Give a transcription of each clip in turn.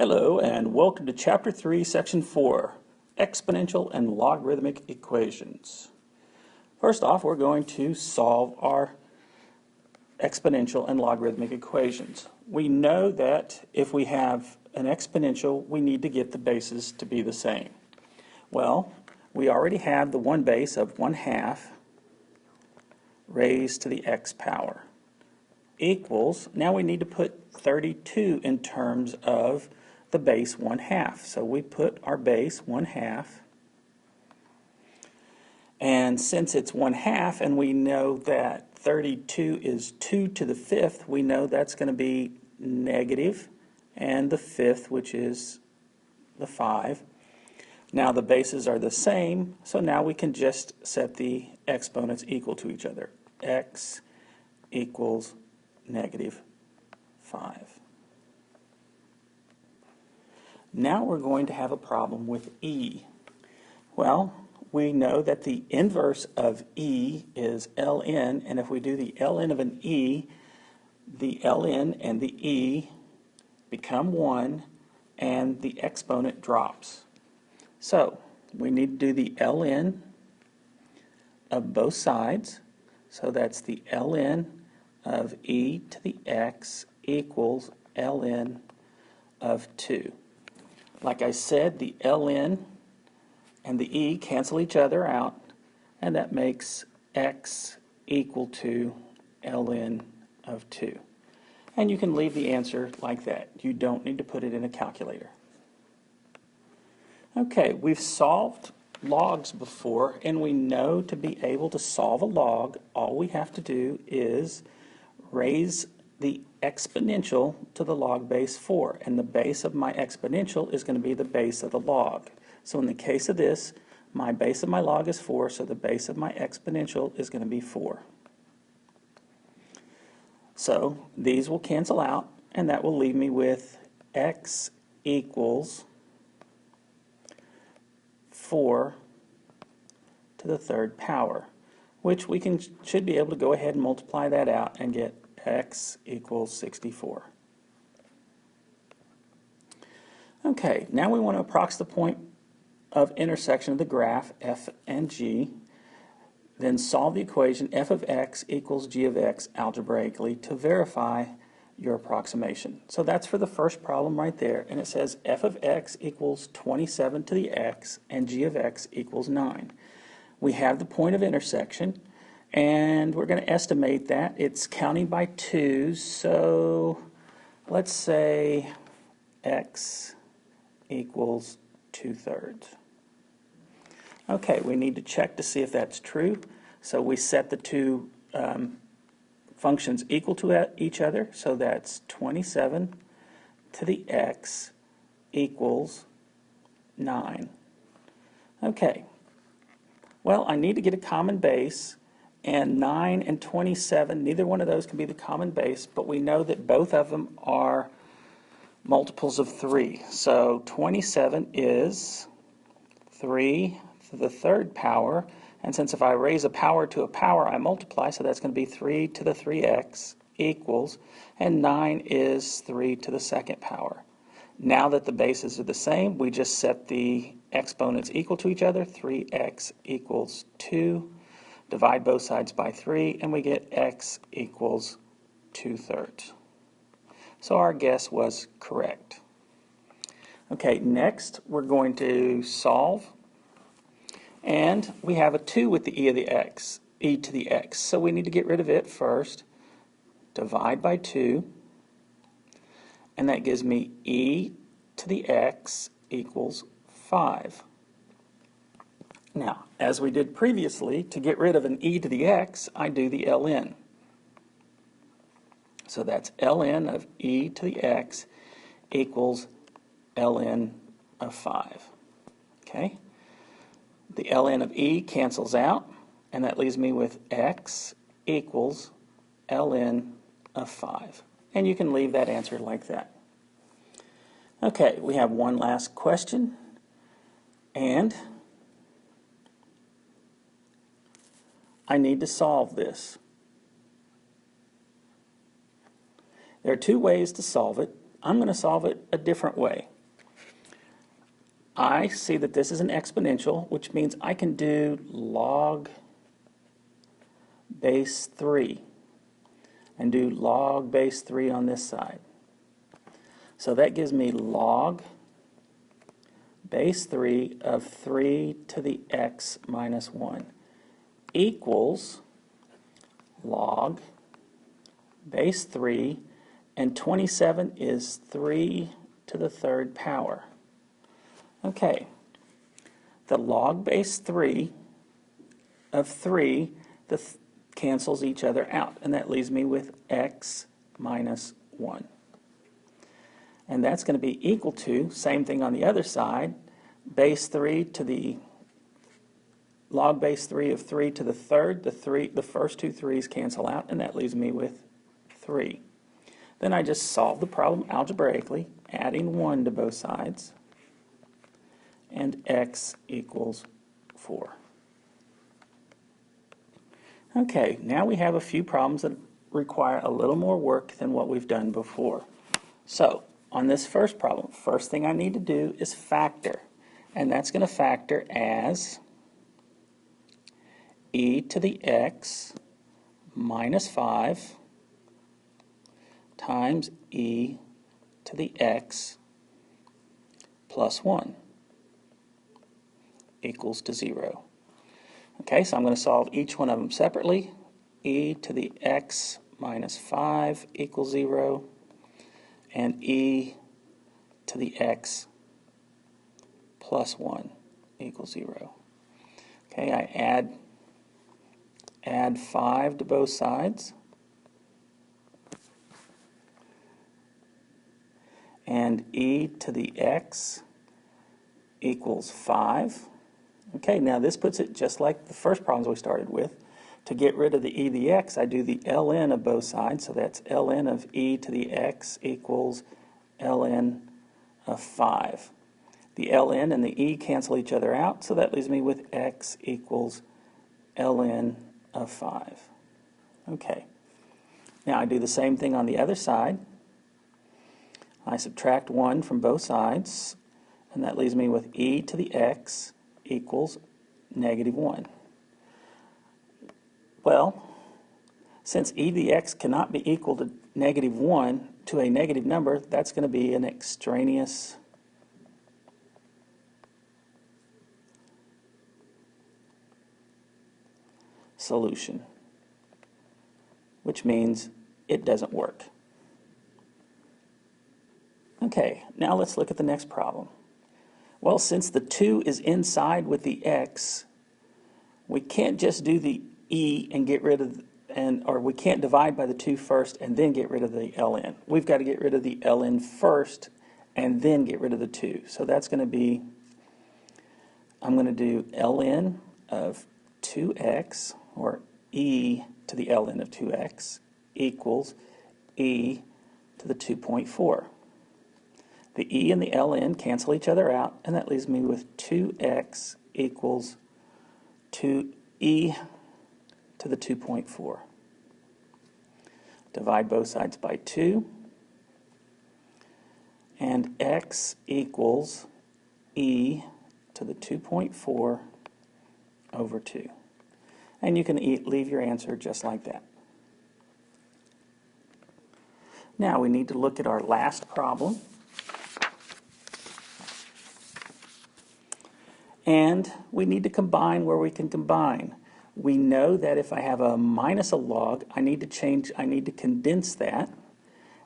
Hello and welcome to Chapter 3, Section 4, Exponential and Logarithmic Equations. First off, we're going to solve our exponential and logarithmic equations. We know that if we have an exponential, we need to get the bases to be the same. Well, we already have the one base of 1/2 raised to the x power equals, now we need to put 32 in terms of the base 1/2. So we put our base 1/2, and since it's 1/2 and we know that 32 is 2 to the 5th, we know that's going to be negative, and the 5th, which is the 5. Now the bases are the same, so now we can just set the exponents equal to each other. X equals -5. Now we're going to have a problem with e. Well, we know that the inverse of e is ln, and if we do the ln of an e, the ln and the e become 1, and the exponent drops. So we need to do the ln of both sides, so that's the ln of e to the x equals ln of 2. Like I said, the ln and the e cancel each other out, and that makes x equal to ln of 2. And you can leave the answer like that. You don't need to put it in a calculator. Okay, we've solved logs before, and we know to be able to solve a log, all we have to do is raise the exponential to the log base 4, and the base of my exponential is going to be the base of the log. So in the case of this, my base of my log is 4, so the base of my exponential is going to be 4. So these will cancel out, and that will leave me with x equals 4 to the 3rd power, which we should be able to go ahead and multiply that out and get x equals 64. Okay, now we want to approximate the point of intersection of the graph f and g, then solve the equation f of x equals g of x algebraically to verify your approximation. So that's for the first problem right there, and it says f of x equals 27 to the x and g of x equals 9. We have the point of intersection, and we're going to estimate that. It's counting by 2s, so let's say x equals 2/3. Okay, we need to check to see if that's true, so we set the two functions equal to each other, so that's 27 to the x equals 9. Okay, well, I need to get a common base, and 9 and 27, neither one of those can be the common base, but we know that both of them are multiples of 3. So 27 is 3 to the 3rd power, and since if I raise a power to a power, I multiply, so that's going to be 3 to the 3x equals, and 9 is 3 to the 2nd power. Now that the bases are the same, we just set the exponents equal to each other. 3x equals 2. Divide both sides by 3, and we get x equals 2/3. So our guess was correct. Okay, next we're going to solve, and we have a 2 with the e to the x, so we need to get rid of it first. Divide by 2, and that gives me e to the x equals 5. Now, as we did previously, to get rid of an e to the x, I do the ln. So that's ln of e to the x equals ln of 5. Okay? The ln of e cancels out, and that leaves me with x equals ln of 5. And you can leave that answer like that. Okay, we have one last question, and I need to solve this. There are two ways to solve it. I'm going to solve it a different way. I see that this is an exponential, which means I can do log base 3 and do log base 3 on this side. So that gives me log base 3 of 3 to the x minus 1 equals log base 3, and 27 is 3 to the third power. Okay, the log base 3 of 3 cancels each other out, and that leaves me with x minus 1. And that's going to be equal to, same thing on the other side, base 3 to the log base 3 of 3 to the third. The first two 3's cancel out, and that leaves me with 3. Then I just solve the problem algebraically, adding 1 to both sides, and x equals 4. Okay, now we have a few problems that require a little more work than what we've done before. So, on this first problem, first thing I need to do is factor. And that's going to factor as e to the x minus 5 times e to the x plus 1 equals to 0. Okay, so I'm going to solve each one of them separately. E to the x minus 5 equals 0, and e to the x plus 1 equals 0. Okay, I add 5 to both sides, and e to the x equals 5. Okay, now this puts it just like the first problems we started with. To get rid of the e to the x, I do the ln of both sides, so that's ln of e to the x equals ln of 5. The ln and the e cancel each other out, so that leaves me with x equals ln of 5. Okay, now I do the same thing on the other side. I subtract 1 from both sides, and that leaves me with e to the x equals negative 1. Well, since e to the x cannot be equal to negative 1 to a negative number, that's going to be an extraneous solution, which means it doesn't work. Okay, now let's look at the next problem. Well, since the 2 is inside with the x, we can't just do the e and get rid of, or we can't divide by the 2 first and then get rid of the ln. We've got to get rid of the ln first and then get rid of the 2. So that's going to be, I'm going to do ln of 2x, or e to the ln of 2x, equals e to the 2.4. The e and the ln cancel each other out, and that leaves me with 2x equals 2e to the 2.4. Divide both sides by 2, and x equals e to the 2.4 over 2. And you can leave your answer just like that. Now we need to look at our last problem. And we need to combine where we can combine. We know that if I have a minus a log, I need to condense that,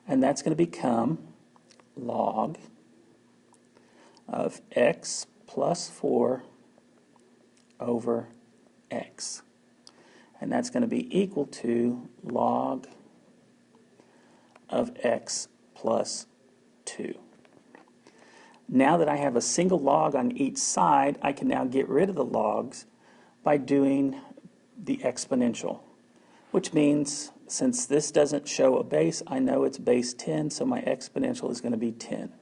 and that's going to become log of x plus 4 over x. And that's going to be equal to log of x plus 2. Now that I have a single log on each side, I can now get rid of the logs by doing the exponential, which means since this doesn't show a base, I know it's base 10, so my exponential is going to be 10.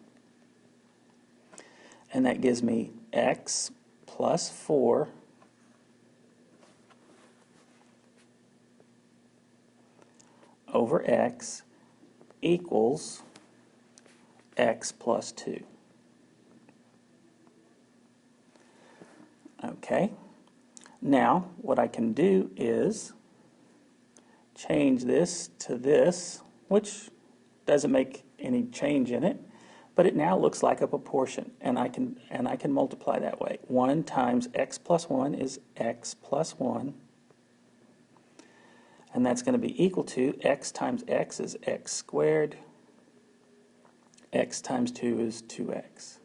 And that gives me x plus 4 over x equals x plus 2. Okay, now what I can do is change this to this, which doesn't make any change in it, but it now looks like a proportion, and I can multiply that way. 1 times x plus 1 is x plus 1, and that's going to be equal to x times x is x squared, x times 2 is 2x.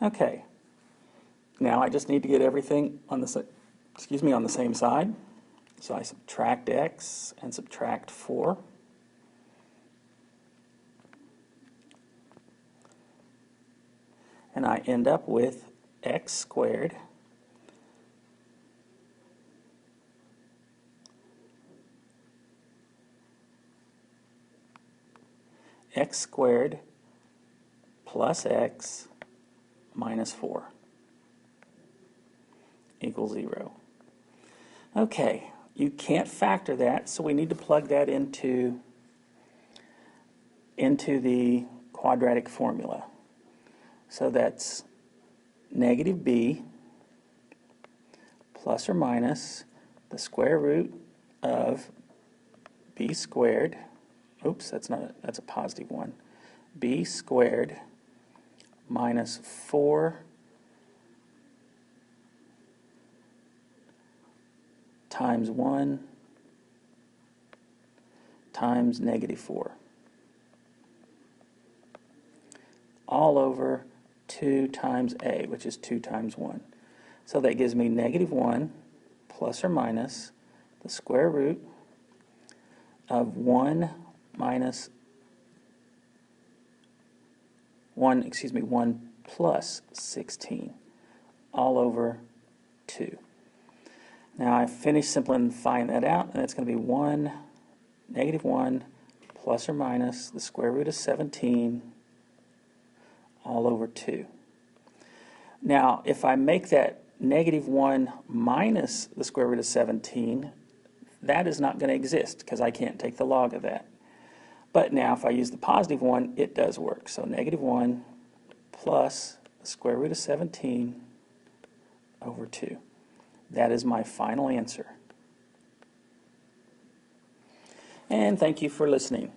Okay, now I just need to get everything on the on the same side. So I subtract x and subtract 4. And I end up with x squared plus x minus 4 equals 0. Okay, you can't factor that, so we need to plug that into the quadratic formula. So that's negative b plus or minus the square root of b squared. Oops, that's a positive one. B squared minus 4 times 1 times negative 4, all over 2 times a, which is 2 times 1. So that gives me negative 1 plus or minus the square root of 1 plus 16, all over 2. Now I finished simplifying that out, and it's going to be negative 1 plus or minus the square root of 17 all over 2. Now if I make that negative 1 minus the square root of 17, that is not going to exist because I can't take the log of that. But now if I use the positive 1, it does work. So negative 1 plus the square root of 17 over 2. That is my final answer. And thank you for listening.